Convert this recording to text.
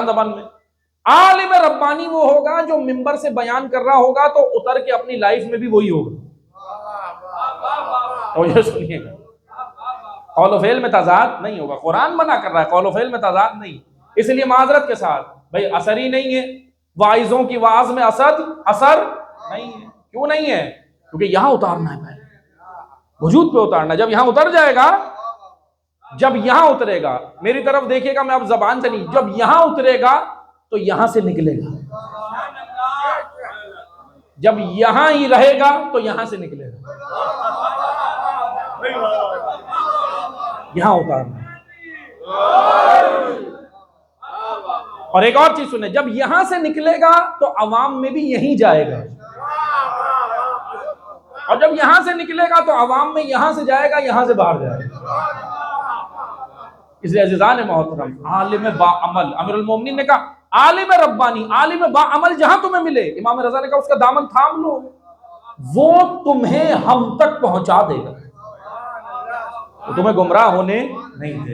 जबान में। आलिम रब्बानी वो होगा जो मिंबर से बयान कर रहा होगा तो उतर के अपनी लाइफ में भी वही होगा। तो ये सुनिएगा, कौल फेल में तजाद नहीं होगा। कुरान मना कर रहा है, कौल फेल में तजाद नहीं। इसलिए माजरत के साथ भाई असर ही नहीं है, वाइजों की वाज में असर नहीं है। क्यों नहीं है? क्योंकि यहां उतारना है, पहले वजूद पे उतारना। जब यहां उतर जाएगा, जब यहां उतरेगा, मेरी तरफ देखिएगा, मैं अब जबान से नहीं, जब यहां उतरेगा तो यहां से निकलेगा। जब यहां ही रहेगा तो यहां से निकलेगा। यहां उतारना। और एक और चीज सुने, जब यहां से निकलेगा तो अवाम में भी यहीं जाएगा, और जब यहां से निकलेगा तो अवाम में यहां से जाएगा, यहां से बाहर जाएगा। इसलिए अज़ीज़ान मोहतरम, आलिम बाअमल, अमीरुल मोमिनीन ने कहा आलिम रब्बानी, आलिम बाअमल जहां तुम्हें मिले, इमाम रज़ा ने कहा उसका दामन थाम लो, वो तुम्हें हम तक पहुंचा देगा, वो तुम्हें गुमराह होने नहीं देगा।